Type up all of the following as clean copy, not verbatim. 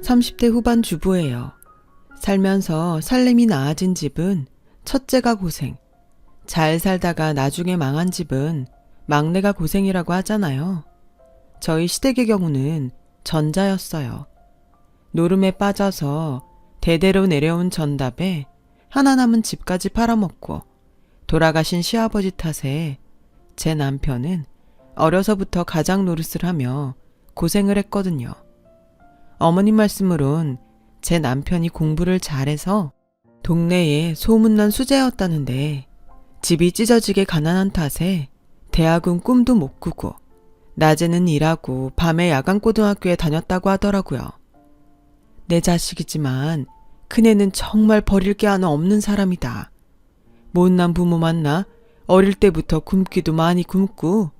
30대 후반 주부예요. 살면서 살림이 나아진 집은 첫째가 고생, 잘 살다가 나중에 망한 집은 막내가 고생이라고 하잖아요. 저희 시댁의 경우는 전자였어요. 노름에 빠져서 대대로 내려온 전답에 하나 남은 집까지 팔아먹고 돌아가신 시아버지 탓에 제 남편은 어려서부터 가장 노릇을 하며 고생을 했거든요. 어머님 말씀으론 제 남편이 공부를 잘해서 동네에 소문난 수재였다는데 집이 찢어지게 가난한 탓에 대학은 꿈도 못 꾸고 낮에는 일하고 밤에 야간고등학교에 다녔다고 하더라고요. 내 자식이지만 큰애는 정말 버릴 게 하나 없는 사람이다. 못난 부모 만나 어릴 때부터 굶기도 많이 굶고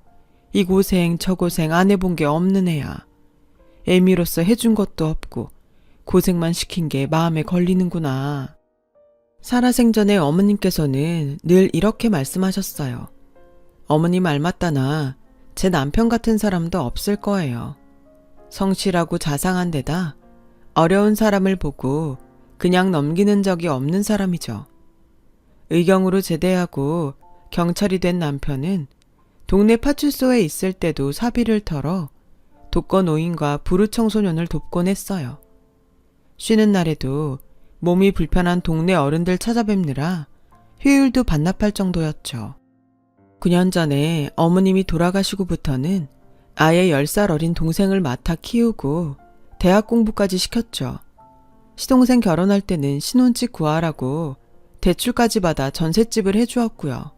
이 고생 저 고생 안 해본 게 없는 애야. 애미로서 해준 것도 없고 고생만 시킨 게 마음에 걸리는구나. 살아생전에 어머님께서는 늘 이렇게 말씀하셨어요. 어머니 말 맞다나 제 남편 같은 사람도 없을 거예요. 성실하고 자상한 데다 어려운 사람을 보고 그냥 넘기는 적이 없는 사람이죠. 의경으로 제대하고 경찰이 된 남편은 동네 파출소에 있을 때도 사비를 털어 독거노인과 부르청소년을 돕곤 했어요. 쉬는 날에도 몸이 불편한 동네 어른들 찾아뵙느라 휴일도 반납할 정도였죠. 9년 전에 어머님이 돌아가시고부터는 아예 10살 어린 동생을 맡아 키우고 대학 공부까지 시켰죠. 시동생 결혼할 때는 신혼집 구하라고 대출까지 받아 전셋집을 해주었고요.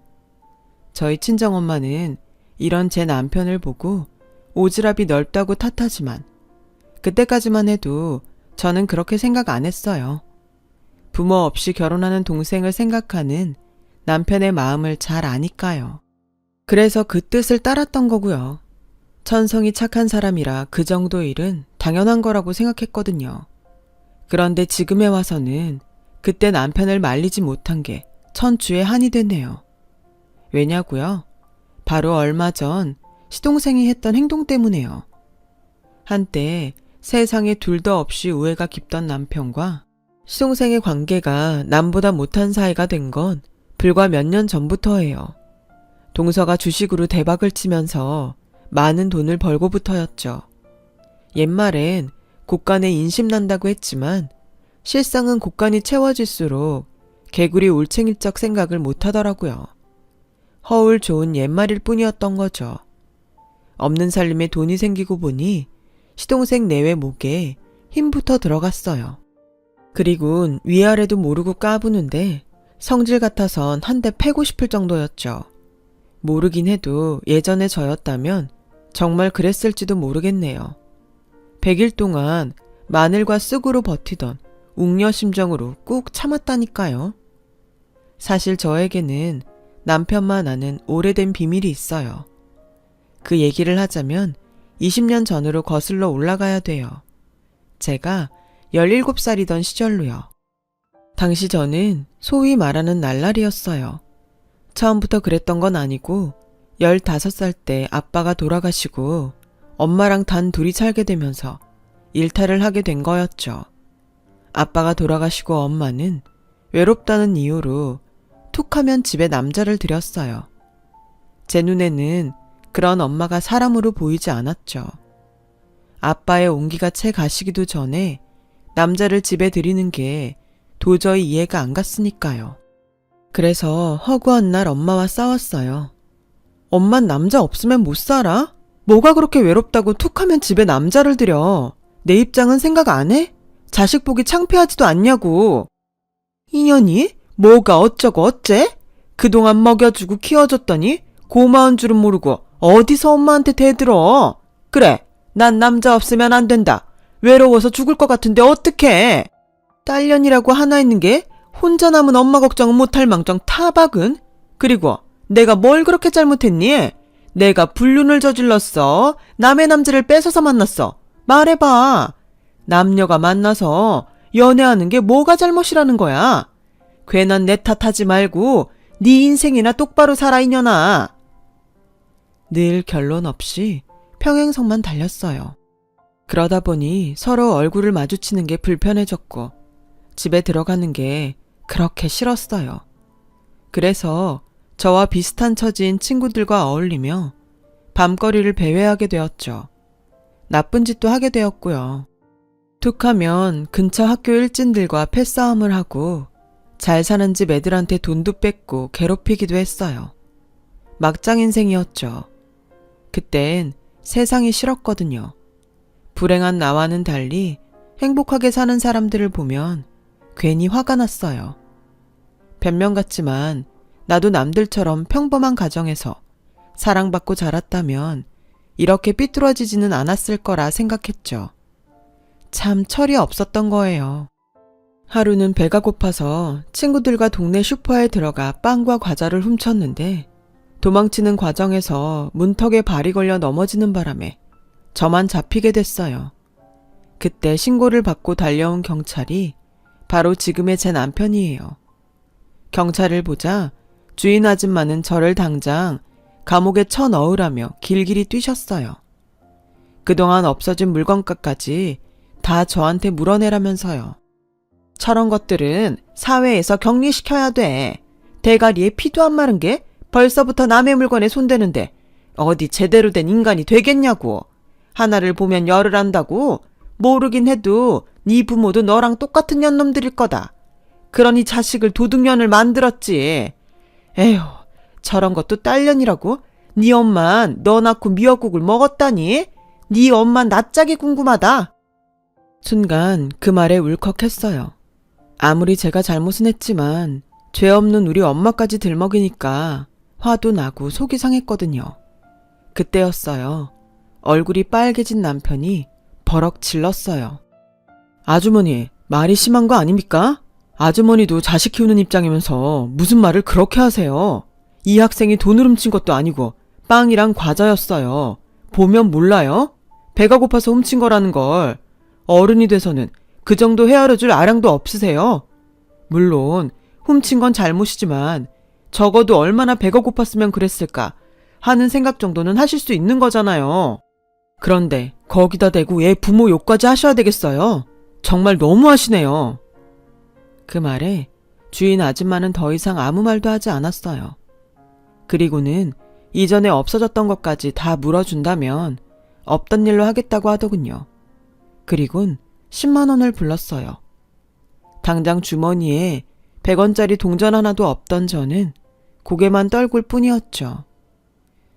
저희 친정엄마는 이런 제 남편을 보고 오지랖이 넓다고 탓하지만 그때까지만 해도 저는 그렇게 생각 안 했어요. 부모 없이 결혼하는 동생을 생각하는 남편의 마음을 잘 아니까요. 그래서 그 뜻을 따랐던 거고요. 천성이 착한 사람이라 그 정도 일은 당연한 거라고 생각했거든요. 그런데 지금에 와서는 그때 남편을 말리지 못한 게 천추의 한이 됐네요. 왜냐고요? 바로 얼마 전 시동생이 했던 행동 때문에요. 한때 세상에 둘도 없이 우애가 깊던 남편과 시동생의 관계가 남보다 못한 사이가 된 건 불과 몇 년 전부터예요. 동서가 주식으로 대박을 치면서 많은 돈을 벌고부터였죠. 옛말엔 곳간에 인심난다고 했지만 실상은 곳간이 채워질수록 개구리 올챙이적 생각을 못하더라고요. 허울 좋은 옛말일 뿐이었던 거죠. 없는 살림에 돈이 생기고 보니 시동생 내외 목에 힘부터 들어갔어요. 그리곤 위아래도 모르고 까부는데 성질 같아선 한 대 패고 싶을 정도였죠. 모르긴 해도 예전에 저였다면 정말 그랬을지도 모르겠네요. 100일 동안 마늘과 쑥으로 버티던 웅녀심정으로 꾹 참았다니까요. 사실 저에게는 남편만 아는 오래된 비밀이 있어요. 그 얘기를 하자면 20년 전으로 거슬러 올라가야 돼요. 제가 17살이던 시절로요. 당시 저는 소위 말하는 날라리였어요. 처음부터 그랬던 건 아니고 15살 때 아빠가 돌아가시고 엄마랑 단 둘이 살게 되면서 일탈을 하게 된 거였죠. 아빠가 돌아가시고 엄마는 외롭다는 이유로 툭하면 집에 남자를 들였어요. 제 눈에는 그런 엄마가 사람으로 보이지 않았죠. 아빠의 온기가 채 가시기도 전에 남자를 집에 들이는 게 도저히 이해가 안 갔으니까요. 그래서 허구한 날 엄마와 싸웠어요. 엄만 남자 없으면 못 살아? 뭐가 그렇게 외롭다고 툭하면 집에 남자를 들여? 내 입장은 생각 안 해? 자식 보기 창피하지도 않냐고. 인연이? 뭐가 어쩌고 어째? 그동안 먹여주고 키워줬더니 고마운 줄은 모르고 어디서 엄마한테 대들어? 그래, 난 남자 없으면 안 된다. 외로워서 죽을 것 같은데 어떡해? 딸년이라고 하나 있는 게 혼자 남은 엄마 걱정은 못할 망정 타박은? 그리고 내가 뭘 그렇게 잘못했니? 내가 불륜을 저질렀어? 남의 남자를 뺏어서 만났어? 말해봐. 남녀가 만나서 연애하는 게 뭐가 잘못이라는 거야? 괜한 내 탓하지 말고 네 인생이나 똑바로 살아 이년아. 늘 결론 없이 평행선만 달렸어요. 그러다 보니 서로 얼굴을 마주치는 게 불편해졌고 집에 들어가는 게 그렇게 싫었어요. 그래서 저와 비슷한 처지인 친구들과 어울리며 밤거리를 배회하게 되었죠. 나쁜 짓도 하게 되었고요. 툭하면 근처 학교 일진들과 패싸움을 하고 잘 사는 집 애들한테 돈도 뺏고 괴롭히기도 했어요. 막장 인생이었죠. 그땐 세상이 싫었거든요. 불행한 나와는 달리 행복하게 사는 사람들을 보면 괜히 화가 났어요. 변명 같지만 나도 남들처럼 평범한 가정에서 사랑받고 자랐다면 이렇게 삐뚤어지지는 않았을 거라 생각했죠. 참 철이 없었던 거예요. 하루는 배가 고파서 친구들과 동네 슈퍼에 들어가 빵과 과자를 훔쳤는데 도망치는 과정에서 문턱에 발이 걸려 넘어지는 바람에 저만 잡히게 됐어요. 그때 신고를 받고 달려온 경찰이 바로 지금의 제 남편이에요. 경찰을 보자 주인 아줌마는 저를 당장 감옥에 쳐넣으라며 길길이 뛰셨어요. 그동안 없어진 물건값까지 다 저한테 물어내라면서요. 저런 것들은 사회에서 격리시켜야 돼. 대가리에 피도 안 마른 게 벌써부터 남의 물건에 손대는데 어디 제대로 된 인간이 되겠냐고. 하나를 보면 열을 안다고. 모르긴 해도 네 부모도 너랑 똑같은 년놈들일 거다. 그러니 자식을 도둑년을 만들었지. 에휴, 저런 것도 딸년이라고? 네 엄만 너 낳고 미역국을 먹었다니? 네 엄만 낯짝이 궁금하다. 순간 그 말에 울컥했어요. 아무리 제가 잘못은 했지만 죄 없는 우리 엄마까지 들먹이니까 화도 나고 속이 상했거든요. 그때였어요. 얼굴이 빨개진 남편이 버럭 질렀어요. 아주머니, 말이 심한 거 아닙니까? 아주머니도 자식 키우는 입장이면서 무슨 말을 그렇게 하세요? 이 학생이 돈을 훔친 것도 아니고 빵이랑 과자였어요. 보면 몰라요? 배가 고파서 훔친 거라는 걸. 어른이 돼서는 그 정도 헤아려줄 아량도 없으세요? 물론 훔친 건 잘못이지만 적어도 얼마나 배가 고팠으면 그랬을까 하는 생각 정도는 하실 수 있는 거잖아요. 그런데 거기다 대고 얘 부모 욕까지 하셔야 되겠어요? 정말 너무하시네요. 그 말에 주인 아줌마는 더 이상 아무 말도 하지 않았어요. 그리고는 이전에 없어졌던 것까지 다 물어준다면 없던 일로 하겠다고 하더군요. 그리곤 10만 원을 불렀어요. 당장 주머니에 100원짜리 동전 하나도 없던 저는 고개만 떨굴 뿐이었죠.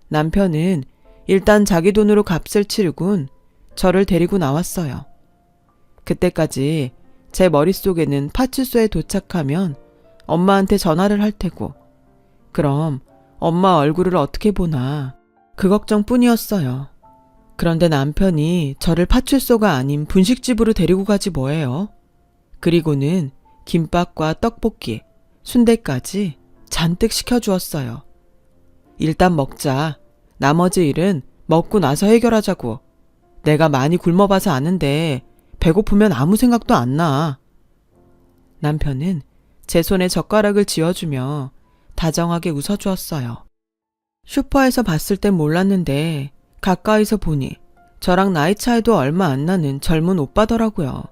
남편은 일단 자기 돈으로 값을 치르곤 저를 데리고 나왔어요. 그때까지 제 머릿속에는 파출소에 도착하면 엄마한테 전화를 할 테고 그럼 엄마 얼굴을 어떻게 보나 그 걱정뿐이었어요. 그런데 남편이 저를 파출소가 아닌 분식집으로 데리고 가지 뭐예요. 그리고는 김밥과 떡볶이, 순대까지 잔뜩 시켜주었어요. 일단 먹자. 나머지 일은 먹고 나서 해결하자고. 내가 많이 굶어봐서 아는데 배고프면 아무 생각도 안 나. 남편은 제 손에 젓가락을 쥐어주며 다정하게 웃어주었어요. 슈퍼에서 봤을 땐 몰랐는데 가까이서 보니 저랑 나이 차이도 얼마 안 나는 젊은 오빠더라고요.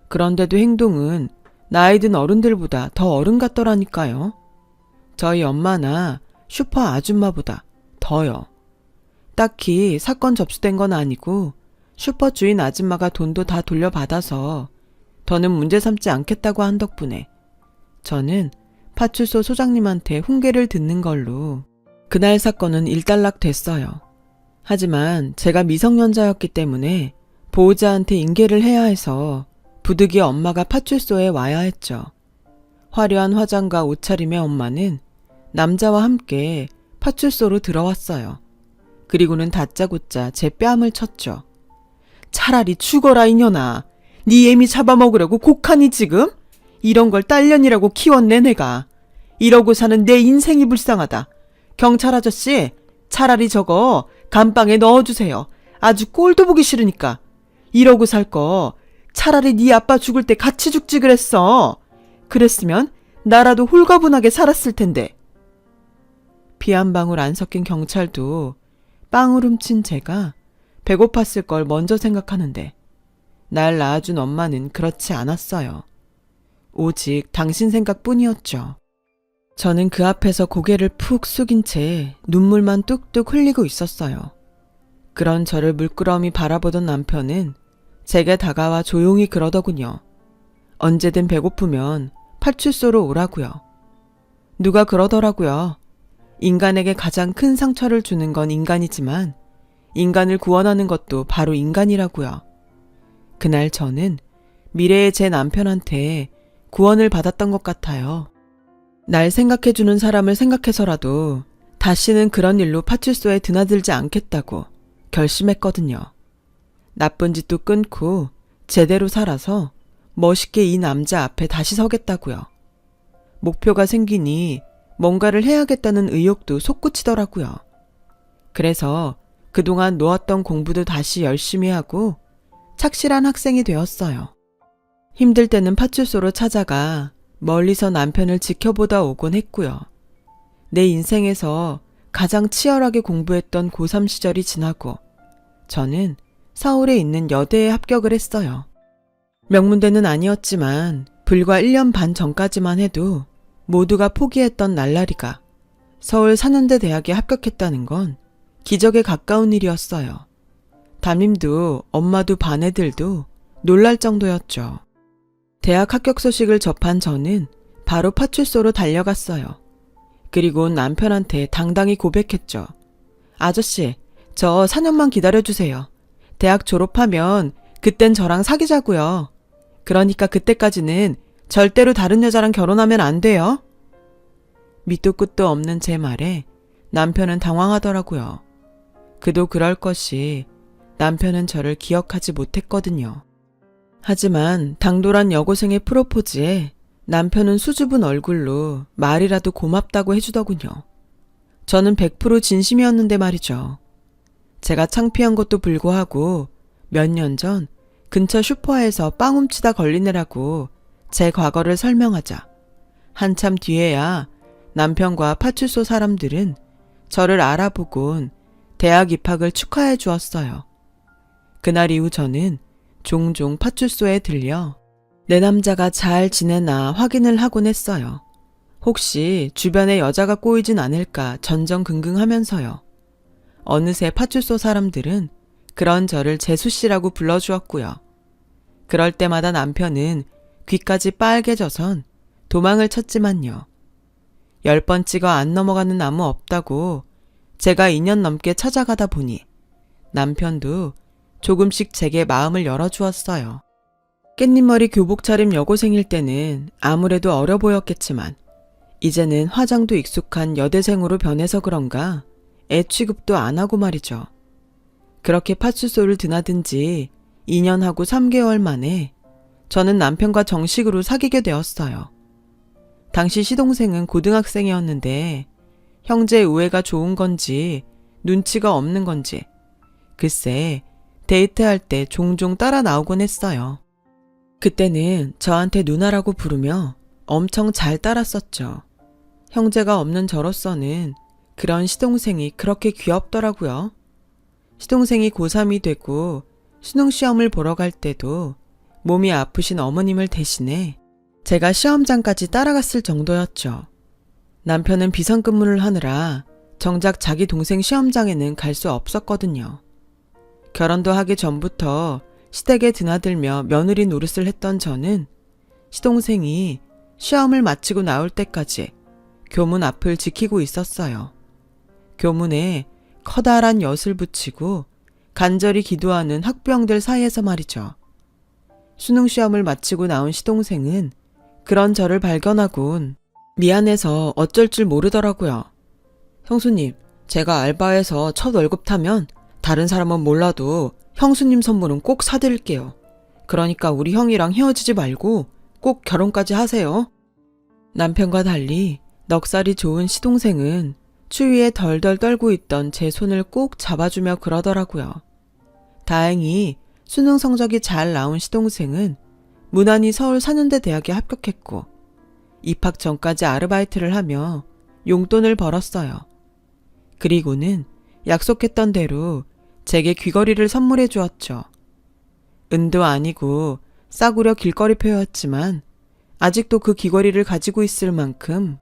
그런데도 행동은 나이 든 어른들보다 더 어른 같더라니까요. 저희 엄마나 슈퍼 아줌마보다 더요. 딱히 사건 접수된 건 아니고 슈퍼 주인 아줌마가 돈도 다 돌려받아서 더는 문제 삼지 않겠다고 한 덕분에 저는 파출소 소장님한테 훈계를 듣는 걸로 그날 사건은 일단락 됐어요. 하지만 제가 미성년자였기 때문에 보호자한테 인계를 해야 해서 부득이 엄마가 파출소에 와야 했죠. 화려한 화장과 옷차림의 엄마는 남자와 함께 파출소로 들어왔어요. 그리고는 다짜고짜 제 뺨을 쳤죠. 차라리 죽어라 이년아. 네 애미 잡아먹으려고 곡하니 지금? 이런 걸 딸년이라고 키웠네 내가. 이러고 사는 내 인생이 불쌍하다. 경찰 아저씨 차라리 저거 감방에 넣어주세요. 아주 꼴도 보기 싫으니까. 이러고 살 거 차라리 네 아빠 죽을 때 같이 죽지 그랬어. 그랬으면 나라도 홀가분하게 살았을 텐데. 피 한 방울 안 섞인 경찰도 빵을 훔친 제가 배고팠을 걸 먼저 생각하는데 날 낳아준 엄마는 그렇지 않았어요. 오직 당신 생각뿐이었죠. 저는 그 앞에서 고개를 푹 숙인 채 눈물만 뚝뚝 흘리고 있었어요. 그런 저를 물끄러미 바라보던 남편은 제게 다가와 조용히 그러더군요. 언제든 배고프면 파출소로 오라고요. 누가 그러더라고요. 인간에게 가장 큰 상처를 주는 건 인간이지만 인간을 구원하는 것도 바로 인간이라고요. 그날 저는 미래의 제 남편한테 구원을 받았던 것 같아요. 날 생각해주는 사람을 생각해서라도 다시는 그런 일로 파출소에 드나들지 않겠다고 결심했거든요. 나쁜 짓도 끊고 제대로 살아서 멋있게 이 남자 앞에 다시 서겠다고요. 목표가 생기니 뭔가를 해야겠다는 의욕도 솟구치더라고요. 그래서 그동안 놓았던 공부도 다시 열심히 하고 착실한 학생이 되었어요. 힘들 때는 파출소로 찾아가 멀리서 남편을 지켜보다 오곤 했고요. 내 인생에서 가장 치열하게 공부했던 고3 시절이 지나고 저는 서울에 있는 여대에 합격을 했어요. 명문대는 아니었지만 불과 1년 반 전까지만 해도 모두가 포기했던 날라리가 서울 4년대 대학에 합격했다는 건 기적에 가까운 일이었어요. 담임도 엄마도 반 애들도 놀랄 정도였죠. 대학 합격 소식을 접한 저는 바로 파출소로 달려갔어요. 그리고 남편한테 당당히 고백했죠. 아저씨, 저 4년만 기다려주세요. 대학 졸업하면 그땐 저랑 사귀자고요. 그러니까 그때까지는 절대로 다른 여자랑 결혼하면 안 돼요. 밑도 끝도 없는 제 말에 남편은 당황하더라고요. 그도 그럴 것이 남편은 저를 기억하지 못했거든요. 하지만 당돌한 여고생의 프로포즈에 남편은 수줍은 얼굴로 말이라도 고맙다고 해주더군요. 저는 100% 진심이었는데 말이죠. 제가 창피한 것도 불구하고 몇 년 전 근처 슈퍼에서 빵 훔치다 걸리느라고 제 과거를 설명하자 한참 뒤에야 남편과 파출소 사람들은 저를 알아보곤 대학 입학을 축하해 주었어요. 그날 이후 저는 종종 파출소에 들려 내 남자가 잘 지내나 확인을 하곤 했어요. 혹시 주변에 여자가 꼬이진 않을까 전전긍긍하면서요. 어느새 파출소 사람들은 그런 저를 재수씨라고 불러주었고요. 그럴 때마다 남편은 귀까지 빨개져선 도망을 쳤지만요. 10번 찍어 안 넘어가는 나무 없다고 제가 2년 넘게 찾아가다 보니 남편도 조금씩 제게 마음을 열어주었어요. 깻잎머리 교복 차림 여고생일 때는 아무래도 어려 보였겠지만 이제는 화장도 익숙한 여대생으로 변해서 그런가 애 취급도 안 하고 말이죠. 그렇게 파출소를 드나든 지 2년하고 3개월 만에 저는 남편과 정식으로 사귀게 되었어요. 당시 시동생은 고등학생이었는데 형제 우애가 좋은 건지 눈치가 없는 건지 글쎄 데이트할 때 종종 따라 나오곤 했어요. 그때는 저한테 누나라고 부르며 엄청 잘 따랐었죠. 형제가 없는 저로서는 그런 시동생이 그렇게 귀엽더라고요. 시동생이 고3이 되고 수능시험을 보러 갈 때도 몸이 아프신 어머님을 대신해 제가 시험장까지 따라갔을 정도였죠. 남편은 비상근무를 하느라 정작 자기 동생 시험장에는 갈 수 없었거든요. 결혼도 하기 전부터 시댁에 드나들며 며느리 노릇을 했던 저는 시동생이 시험을 마치고 나올 때까지 교문 앞을 지키고 있었어요. 교문에 커다란 엿을 붙이고 간절히 기도하는 학부형들 사이에서 말이죠. 수능시험을 마치고 나온 시동생은 그런 저를 발견하곤 미안해서 어쩔 줄 모르더라고요. 형수님, 제가 알바해서 첫 월급 타면 다른 사람은 몰라도 형수님 선물은 꼭 사드릴게요. 그러니까 우리 형이랑 헤어지지 말고 꼭 결혼까지 하세요. 남편과 달리 넉살이 좋은 시동생은 추위에 덜덜 떨고 있던 제 손을 꼭 잡아주며 그러더라고요. 다행히 수능 성적이 잘 나온 시동생은 무난히 서울 4년대 대학에 합격했고 입학 전까지 아르바이트를 하며 용돈을 벌었어요. 그리고는 약속했던 대로 제게 귀걸이를 선물해 주었죠. 은도 아니고 싸구려 길거리표였지만 아직도 그 귀걸이를 가지고 있을 만큼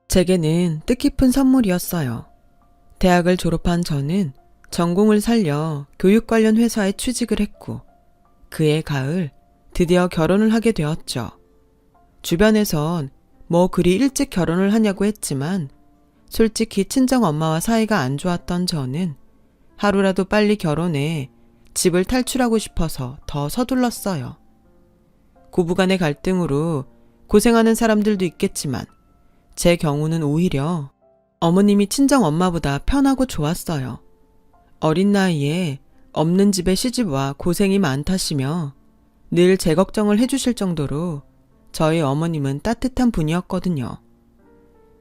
제게는 뜻깊은 선물이었어요. 대학을 졸업한 저는 전공을 살려 교육 관련 회사에 취직을 했고 그해 가을 드디어 결혼을 하게 되었죠. 주변에선 뭐 그리 일찍 결혼을 하냐고 했지만 솔직히 친정 엄마와 사이가 안 좋았던 저는 하루라도 빨리 결혼해 집을 탈출하고 싶어서 더 서둘렀어요. 고부간의 갈등으로 고생하는 사람들도 있겠지만 제 경우는 오히려 어머님이 친정 엄마보다 편하고 좋았어요. 어린 나이에 없는 집에 시집와 고생이 많다시며 늘 제 걱정을 해주실 정도로 저희 어머님은 따뜻한 분이었거든요.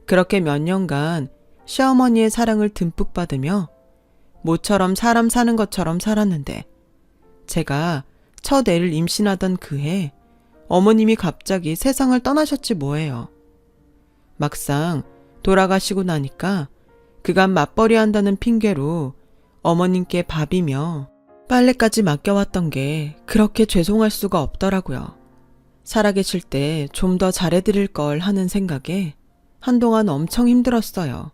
그렇게 몇 년간 시어머니의 사랑을 듬뿍 받으며 모처럼 사람 사는 것처럼 살았는데 제가 첫 애를 임신하던 그해 어머님이 갑자기 세상을 떠나셨지 뭐예요. 막상 돌아가시고 나니까 그간 맞벌이 한다는 핑계로 어머님께 밥이며 빨래까지 맡겨왔던 게 그렇게 죄송할 수가 없더라고요. 살아계실 때 좀 더 잘해드릴 걸 하는 생각에 한동안 엄청 힘들었어요.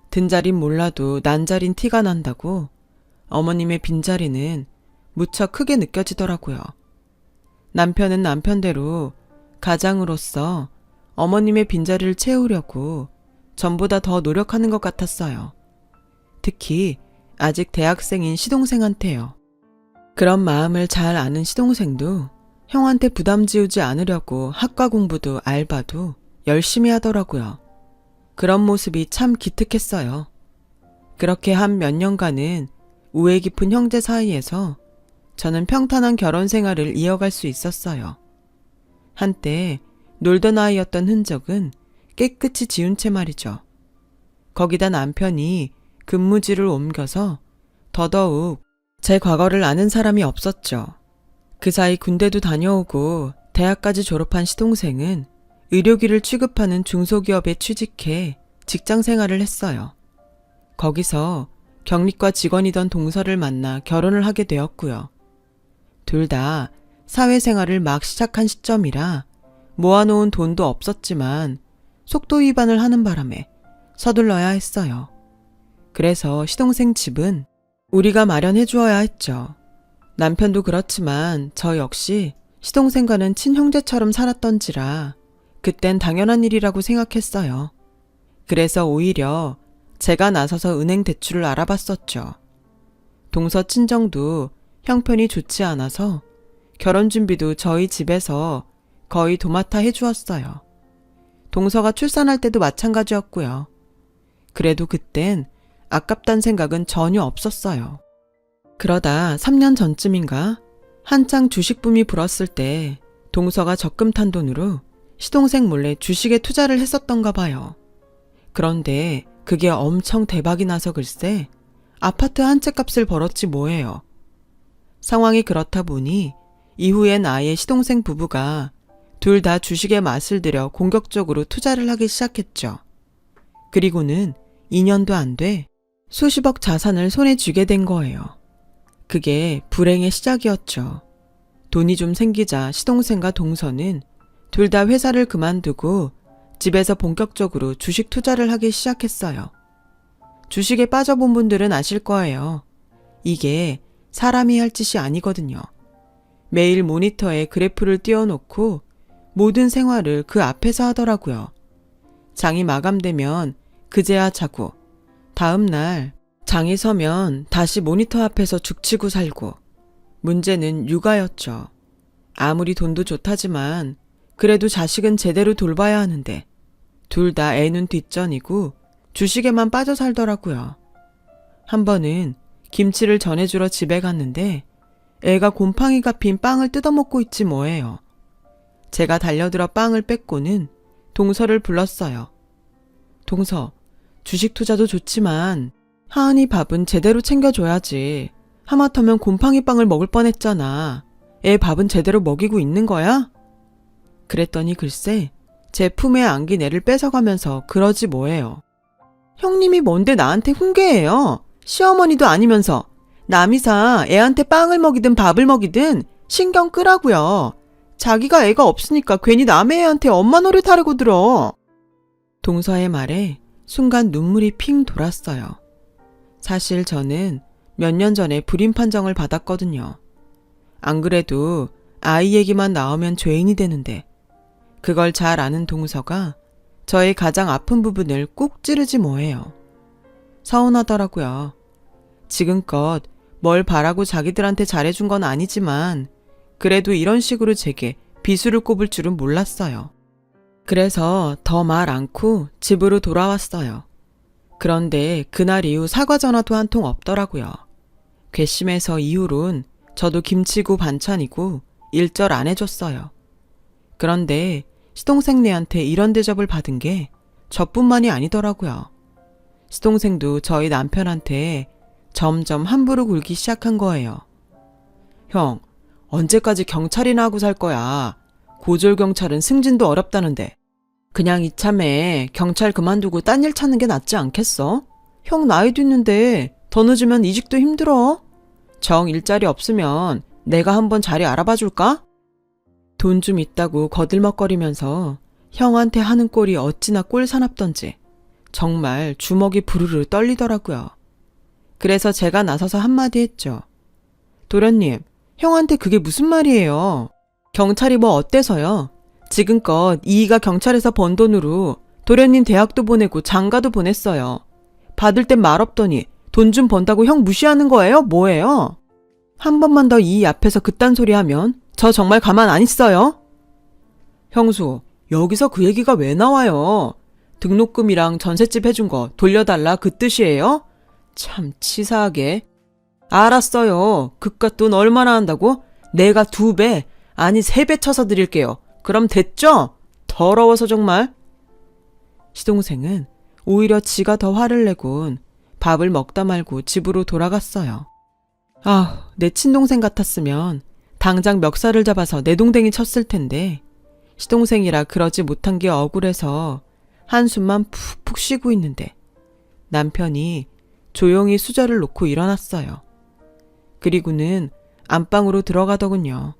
든자린 몰라도 난자린 티가 난다고 어머님의 빈자리는 무척 크게 느껴지더라고요. 남편은 남편대로 가장으로서 어머님의 빈자리를 채우려고 전보다 더 노력하는 것 같았어요. 특히 아직 대학생인 시동생한테요. 그런 마음을 잘 아는 시동생도 형한테 부담 지우지 않으려고 학과 공부도 알바도 열심히 하더라고요. 그런 모습이 참 기특했어요. 그렇게 한 몇 년간은 우애 깊은 형제 사이에서 저는 평탄한 결혼 생활을 이어갈 수 있었어요. 한때 놀던 아이였던 흔적은 깨끗이 지운 채 말이죠. 거기다 남편이 근무지를 옮겨서 더더욱 제 과거를 아는 사람이 없었죠. 그 사이 군대도 다녀오고 대학까지 졸업한 시동생은 의료기를 취급하는 중소기업에 취직해 직장 생활을 했어요. 거기서 경리과 직원이던 동서를 만나 결혼을 하게 되었고요. 둘 다 사회생활을 막 시작한 시점이라 모아놓은 돈도 없었지만 속도 위반을 하는 바람에 서둘러야 했어요. 그래서 시동생 집은 우리가 마련해 주어야 했죠. 남편도 그렇지만 저 역시 시동생과는 친형제처럼 살았던지라 그땐 당연한 일이라고 생각했어요. 그래서 오히려 제가 나서서 은행 대출을 알아봤었죠. 동서 친정도 형편이 좋지 않아서 결혼 준비도 저희 집에서 거의 도맡아 해주었어요. 동서가 출산할 때도 마찬가지였고요. 그래도 그땐 아깝단 생각은 전혀 없었어요. 그러다 3년 전쯤인가 한창 주식 붐이 불었을 때 동서가 적금 탄 돈으로 시동생 몰래 주식에 투자를 했었던가 봐요. 그런데 그게 엄청 대박이 나서 글쎄 아파트 한 채 값을 벌었지 뭐예요. 상황이 그렇다 보니 이후엔 아예 시동생 부부가 둘 다 주식에 맛을 들여 공격적으로 투자를 하기 시작했죠. 그리고는 2년도 안 돼 수십억 자산을 손에 쥐게 된 거예요. 그게 불행의 시작이었죠. 돈이 좀 생기자 시동생과 동서는 둘 다 회사를 그만두고 집에서 본격적으로 주식 투자를 하기 시작했어요. 주식에 빠져본 분들은 아실 거예요. 이게 사람이 할 짓이 아니거든요. 매일 모니터에 그래프를 띄워놓고 모든 생활을 그 앞에서 하더라고요. 장이 마감되면 그제야 자고 다음 날 장이 서면 다시 모니터 앞에서 죽치고 살고 문제는 육아였죠. 아무리 돈도 좋다지만 그래도 자식은 제대로 돌봐야 하는데 둘 다 애는 뒷전이고 주식에만 빠져 살더라고요. 한 번은 김치를 전해주러 집에 갔는데 애가 곰팡이가 핀 빵을 뜯어먹고 있지 뭐예요. 제가 달려들어 빵을 뺏고는 동서를 불렀어요. 동서, 주식 투자도 좋지만 하은이 밥은 제대로 챙겨줘야지. 하마터면 곰팡이 빵을 먹을 뻔했잖아. 애 밥은 제대로 먹이고 있는 거야? 그랬더니 글쎄 제 품에 안긴 애를 뺏어가면서 그러지 뭐예요. 형님이 뭔데 나한테 훈계해요. 시어머니도 아니면서 남이사 애한테 빵을 먹이든 밥을 먹이든 신경 끄라고요. 자기가 애가 없으니까 괜히 남의 애한테 엄마 노릇하려고 들어. 동서의 말에 순간 눈물이 핑 돌았어요. 사실 저는 몇 년 전에 불임 판정을 받았거든요. 안 그래도 아이 얘기만 나오면 죄인이 되는데 그걸 잘 아는 동서가 저의 가장 아픈 부분을 꾹 찌르지 뭐해요. 서운하더라고요. 지금껏 뭘 바라고 자기들한테 잘해준 건 아니지만 그래도 이런 식으로 제게 비수를 꼽을 줄은 몰랐어요. 그래서 더 말 않고 집으로 돌아왔어요. 그런데 그날 이후 사과 전화도 한 통 없더라고요. 괘씸해서 이후론 저도 김치고 반찬이고 일절 안 해줬어요. 그런데 시동생네한테 이런 대접을 받은 게 저뿐만이 아니더라고요. 시동생도 저희 남편한테 점점 함부로 굴기 시작한 거예요. 형, 언제까지 경찰이나 하고 살 거야. 고졸경찰은 승진도 어렵다는데. 그냥 이참에 경찰 그만두고 딴 일 찾는 게 낫지 않겠어? 형 나이도 있는데 더 늦으면 이직도 힘들어. 정 일자리 없으면 내가 한번 자리 알아봐 줄까? 돈 좀 있다고 거들먹거리면서 형한테 하는 꼴이 어찌나 꼴사납던지 정말 주먹이 부르르 떨리더라고요. 그래서 제가 나서서 한마디 했죠. 도련님, 형한테 그게 무슨 말이에요? 경찰이 뭐 어때서요? 지금껏 이이가 경찰에서 번 돈으로 도련님 대학도 보내고 장가도 보냈어요. 받을 땐 말없더니 돈 좀 번다고 형 무시하는 거예요? 뭐예요? 한 번만 더 이이 앞에서 그딴 소리 하면 저 정말 가만 안 있어요. 형수, 여기서 그 얘기가 왜 나와요? 등록금이랑 전셋집 해준 거 돌려달라 그 뜻이에요? 참 치사하게. 알았어요. 그깟 돈 얼마나 한다고? 내가 2배, 아니 3배 쳐서 드릴게요. 그럼 됐죠? 더러워서 정말. 시동생은 오히려 지가 더 화를 내곤 밥을 먹다 말고 집으로 돌아갔어요. 아, 내 친동생 같았으면 당장 멱살을 잡아서 내동댕이 쳤을 텐데 시동생이라 그러지 못한 게 억울해서 한숨만 푹푹 쉬고 있는데 남편이 조용히 수저를 놓고 일어났어요. 그리고는 안방으로 들어가더군요.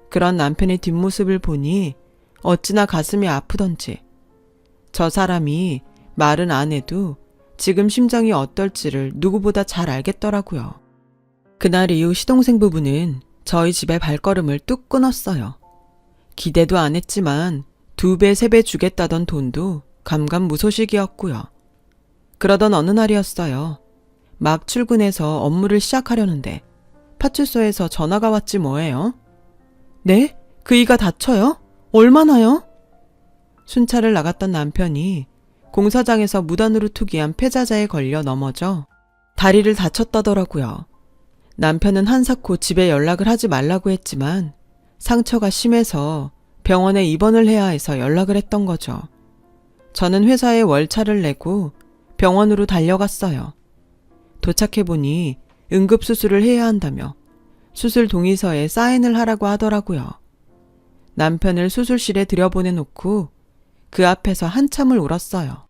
그런 남편의 뒷모습을 보니 어찌나 가슴이 아프던지 저 사람이 말은 안 해도 지금 심정이 어떨지를 누구보다 잘 알겠더라고요. 그날 이후 시동생 부부는 저희 집에 발걸음을 뚝 끊었어요. 기대도 안 했지만 2배, 3배 주겠다던 돈도 감감무소식이었고요. 그러던 어느 날이었어요. 막 출근해서 업무를 시작하려는데 파출소에서 전화가 왔지 뭐예요. 네? 그이가 다쳐요? 얼마나요? 순찰을 나갔던 남편이 공사장에서 무단으로 투기한 폐자자에 걸려 넘어져 다리를 다쳤다더라고요. 남편은 한사코 집에 연락을 하지 말라고 했지만 상처가 심해서 병원에 입원을 해야 해서 연락을 했던 거죠. 저는 회사에 월차를 내고 병원으로 달려갔어요. 도착해보니 응급수술을 해야 한다며 수술 동의서에 사인을 하라고 하더라고요. 남편을 수술실에 들여보내놓고 그 앞에서 한참을 울었어요.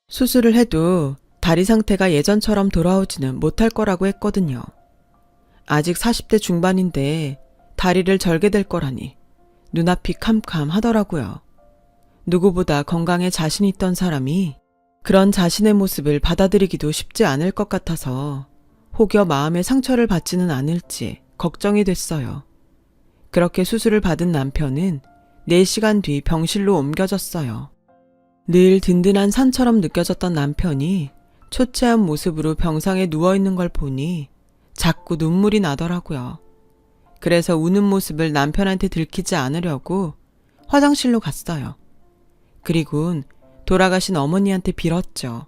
수술을 해도 다리 상태가 예전처럼 돌아오지는 못할 거라고 했거든요. 아직 40대 중반인데 다리를 절게 될 거라니 눈앞이 캄캄하더라고요. 누구보다 건강에 자신 있던 사람이 그런 자신의 모습을 받아들이기도 쉽지 않을 것 같아서 혹여 마음의 상처를 받지는 않을지 걱정이 됐어요. 그렇게 수술을 받은 남편은 4시간 뒤 병실로 옮겨졌어요. 늘 든든한 산처럼 느껴졌던 남편이 초췌한 모습으로 병상에 누워있는 걸 보니 자꾸 눈물이 나더라고요. 그래서 우는 모습을 남편한테 들키지 않으려고 화장실로 갔어요. 그리곤 돌아가신 어머니한테 빌었죠.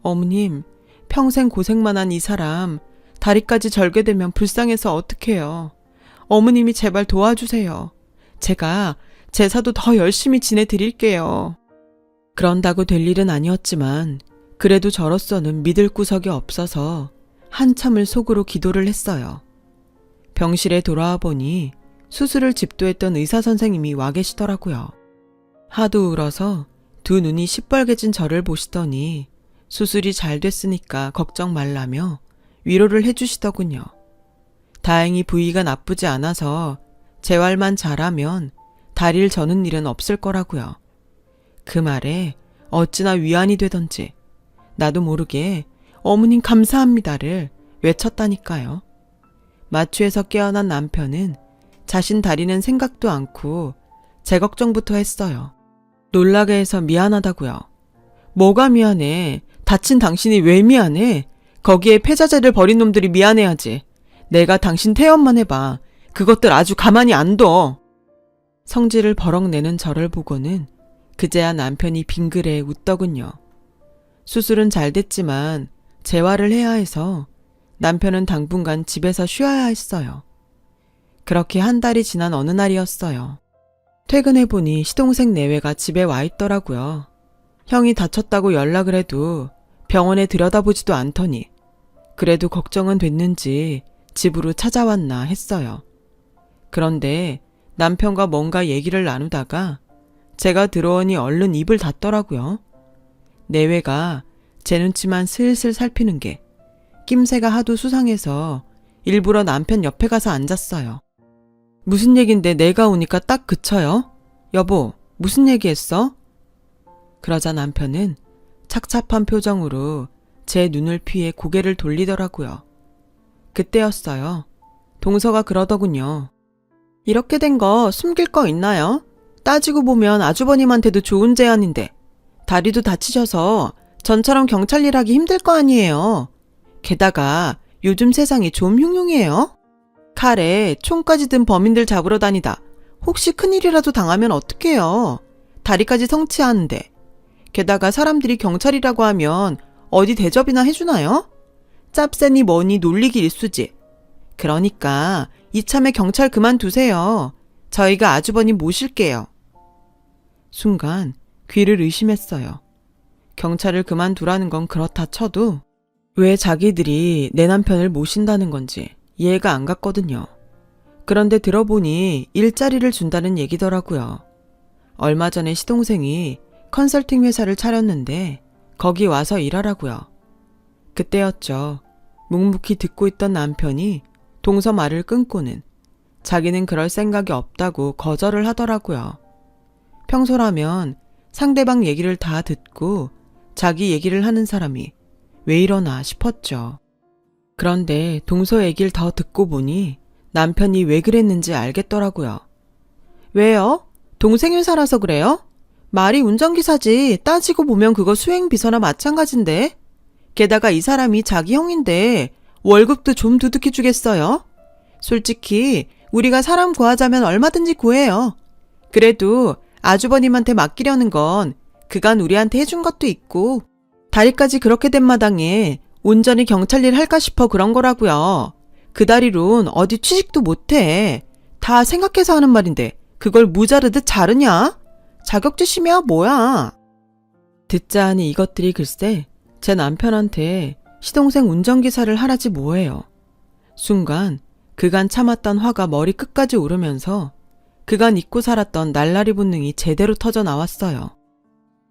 어머님, 평생 고생만 한 이 사람 다리까지 절개되면 불쌍해서 어떡해요. 어머님이 제발 도와주세요. 제가 제사도 더 열심히 지내드릴게요. 그런다고 될 일은 아니었지만 그래도 저로서는 믿을 구석이 없어서 한참을 속으로 기도를 했어요. 병실에 돌아와 보니 수술을 집도했던 의사 선생님이 와 계시더라고요. 하도 울어서 2 눈이 시뻘개진 저를 보시더니 수술이 잘 됐으니까 걱정 말라며 위로를 해주시더군요. 다행히 부위가 나쁘지 않아서 재활만 잘하면 다리를 저는 일은 없을 거라고요. 그 말에 어찌나 위안이 되던지 나도 모르게 어머님 감사합니다를 외쳤다니까요. 마취에서 깨어난 남편은 자신 다리는 생각도 않고 제 걱정부터 했어요. 놀라게 해서 미안하다고요. 뭐가 미안해? 다친 당신이 왜 미안해? 거기에 폐자재를 버린 놈들이 미안해야지. 내가 당신 태연만 해봐. 그것들 아주 가만히 안 둬. 성질을 버럭 내는 저를 보고는 그제야 남편이 빙그레 웃더군요. 수술은 잘 됐지만 재활을 해야 해서 남편은 당분간 집에서 쉬어야 했어요. 그렇게 한 달이 지난 어느 날이었어요. 퇴근해보니 시동생 내외가 집에 와 있더라고요. 형이 다쳤다고 연락을 해도 병원에 들여다보지도 않더니 그래도 걱정은 됐는지 집으로 찾아왔나 했어요. 그런데 남편과 뭔가 얘기를 나누다가 제가 들어오니 얼른 입을 닫더라고요. 내외가 제 눈치만 슬슬 살피는 게 낌새가 하도 수상해서 일부러 남편 옆에 가서 앉았어요. 무슨 얘긴데 내가 오니까 딱 그쳐요? 여보, 무슨 얘기했어? 그러자 남편은 착잡한 표정으로 제 눈을 피해 고개를 돌리더라고요. 그때였어요. 동서가 그러더군요. 이렇게 된 거 숨길 거 있나요? 따지고 보면 아주버님한테도 좋은 제안인데 다리도 다치셔서 전처럼 경찰 일하기 힘들 거 아니에요. 게다가 요즘 세상이 좀 흉흉해요. 칼에 총까지 든 범인들 잡으러 다니다 혹시 큰일이라도 당하면 어떡해요. 다리까지 성취하는데. 게다가 사람들이 경찰이라고 하면 어디 대접이나 해주나요? 짭새니 뭐니 놀리기 일쑤지. 그러니까 이참에 경찰 그만두세요. 저희가 아주버님 모실게요. 순간 귀를 의심했어요. 경찰을 그만두라는 건 그렇다 쳐도 왜 자기들이 내 남편을 모신다는 건지 이해가 안 갔거든요. 그런데 들어보니 일자리를 준다는 얘기더라고요. 얼마 전에 시동생이 컨설팅 회사를 차렸는데 거기 와서 일하라고요. 그때였죠. 묵묵히 듣고 있던 남편이 동서 말을 끊고는 자기는 그럴 생각이 없다고 거절을 하더라고요. 평소라면 상대방 얘기를 다 듣고 자기 얘기를 하는 사람이 왜 이러나 싶었죠. 그런데 동서 얘기를 더 듣고 보니 남편이 왜 그랬는지 알겠더라고요. 왜요? 동생 회사라서 그래요? 말이 운전기사지. 따지고 보면 그거 수행비서나 마찬가지인데. 게다가 이 사람이 자기 형인데 월급도 좀 두둑히 주겠어요? 솔직히 우리가 사람 구하자면 얼마든지 구해요. 그래도 아주버님한테 맡기려는 건 그간 우리한테 해준 것도 있고 다리까지 그렇게 된 마당에 온전히 경찰 일 할까 싶어 그런 거라고요. 그 다리론 어디 취직도 못해. 다 생각해서 하는 말인데 그걸 무자르듯 자르냐? 자격지심이야 뭐야. 듣자 하니 이것들이 글쎄 제 남편한테 시동생 운전기사를 하라지 뭐예요. 순간 그간 참았던 화가 머리 끝까지 오르면서 그간 잊고 살았던 날라리 본능이 제대로 터져 나왔어요.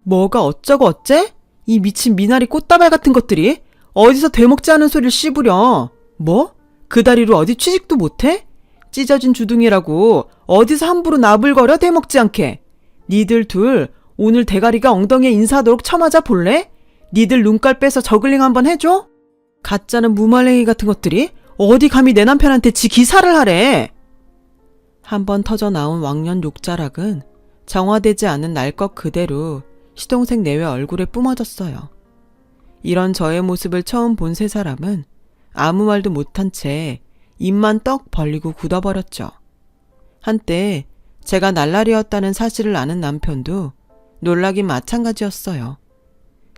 뭐가 어쩌고 어째? 이 미친 미나리 꽃다발 같은 것들이 어디서 되먹지 않은 소리를 씹으려. 뭐? 그 다리로 어디 취직도 못해? 찢어진 주둥이라고 어디서 함부로 나불거려 되먹지 않게. 니들 둘 오늘 대가리가 엉덩이에 인사하도록 쳐맞아 볼래? 니들 눈깔 빼서 저글링 한번 해줘? 가짜는 무말랭이 같은 것들이 어디 감히 내 남편한테 지 기사를 하래. 한번 터져 나온 왕년 욕자락은 정화되지 않은 날 것 그대로 시동생 내외 얼굴에 뿜어졌어요. 이런 저의 모습을 처음 본 세 사람은 아무 말도 못한 채 입만 떡 벌리고 굳어버렸죠. 한때 제가 날라리였다는 사실을 아는 남편도 놀라긴 마찬가지였어요.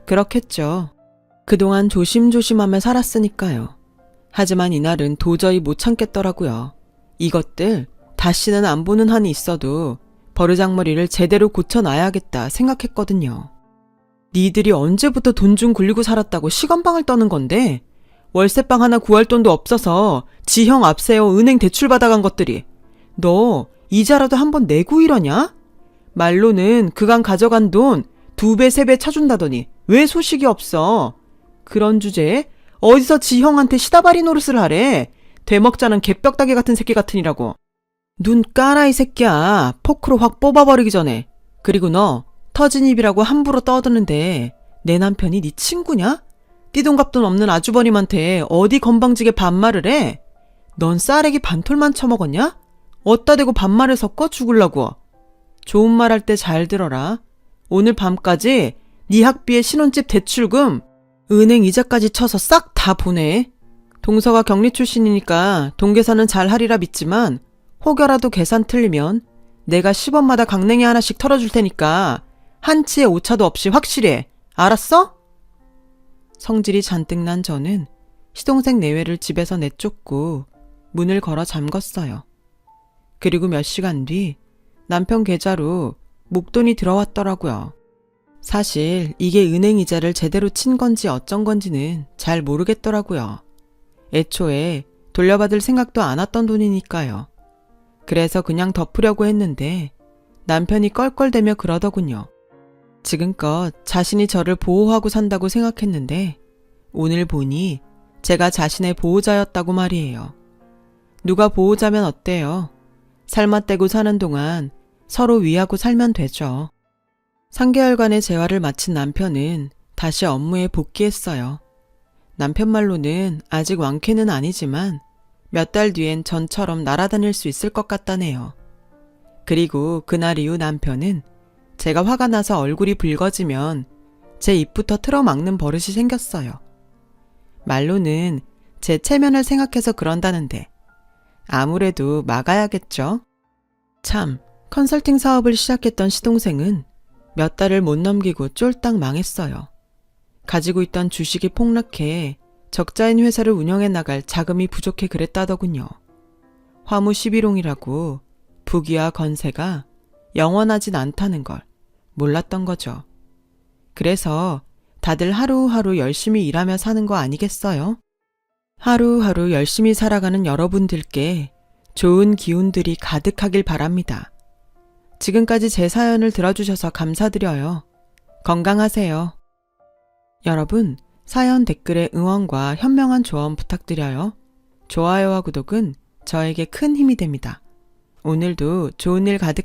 그렇겠죠. 그동안 조심조심하며 살았으니까요. 하지만 이날은 도저히 못 참겠더라고요. 이것들 다시는 안 보는 한이 있어도 버르장머리를 제대로 고쳐놔야겠다 생각했거든요. 니들이 언제부터 돈 좀 굴리고 살았다고 시건방을 떠는 건데 월세방 하나 구할 돈도 없어서 지형 앞세워 은행 대출 받아간 것들이 너 이자라도 한번 내고 이러냐? 말로는 그간 가져간 돈 2배, 3배 차준다더니 왜 소식이 없어? 그런 주제에 어디서 지 형한테 시다바리 노릇을 하래. 되먹자는 개벽다개 같은 새끼 같으니라고. 눈 까라 이 새끼야. 포크로 확 뽑아버리기 전에. 그리고 너 터진 입이라고 함부로 떠드는데 내 남편이 네 친구냐? 띠동갑돈 없는 아주버님한테 어디 건방지게 반말을 해? 넌 쌀에기 반톨만 처먹었냐? 어따 대고 반말을 섞어 죽을라고. 좋은 말 할 때 잘 들어라. 오늘 밤까지 네 학비에 신혼집 대출금, 은행 이자까지 쳐서 싹 다 보내. 동서가 경리 출신이니까 동계산은 잘 하리라 믿지만 혹여라도 계산 틀리면 내가 10원마다 강냉이 하나씩 털어줄 테니까 한치의 오차도 없이 확실해. 알았어? 성질이 잔뜩 난 저는 시동생 내외를 집에서 내쫓고 문을 걸어 잠궜어요. 그리고 몇 시간 뒤 남편 계좌로 목돈이 들어왔더라고요. 사실 이게 은행 이자를 제대로 친 건지 어쩐 건지는 잘 모르겠더라고요. 애초에 돌려받을 생각도 안 왔던 돈이니까요. 그래서 그냥 덮으려고 했는데 남편이 껄껄대며 그러더군요. 지금껏 자신이 저를 보호하고 산다고 생각했는데 오늘 보니 제가 자신의 보호자였다고 말이에요. 누가 보호자면 어때요? 살맛 떼고 사는 동안 서로 위하고 살면 되죠. 3개월간의 재활을 마친 남편은 다시 업무에 복귀했어요. 남편 말로는 아직 완쾌는 아니지만 몇 달 뒤엔 전처럼 날아다닐 수 있을 것 같다네요. 그리고 그날 이후 남편은 제가 화가 나서 얼굴이 붉어지면 제 입부터 틀어막는 버릇이 생겼어요. 말로는 제 체면을 생각해서 그런다는데 아무래도 막아야겠죠? 참, 컨설팅 사업을 시작했던 시동생은 몇 달을 못 넘기고 쫄딱 망했어요. 가지고 있던 주식이 폭락해 적자인 회사를 운영해 나갈 자금이 부족해 그랬다더군요. 화무 11홍이라고 부귀와 건세가 영원하진 않다는 걸 몰랐던 거죠. 그래서 다들 하루하루 열심히 일하며 사는 거 아니겠어요? 하루하루 열심히 살아가는 여러분들께 좋은 기운들이 가득하길 바랍니다. 지금까지 제 사연을 들어주셔서 감사드려요. 건강하세요. 여러분, 사연 댓글에 응원과 현명한 조언 부탁드려요. 좋아요와 구독은 저에게 큰 힘이 됩니다. 오늘도 좋은 일 가득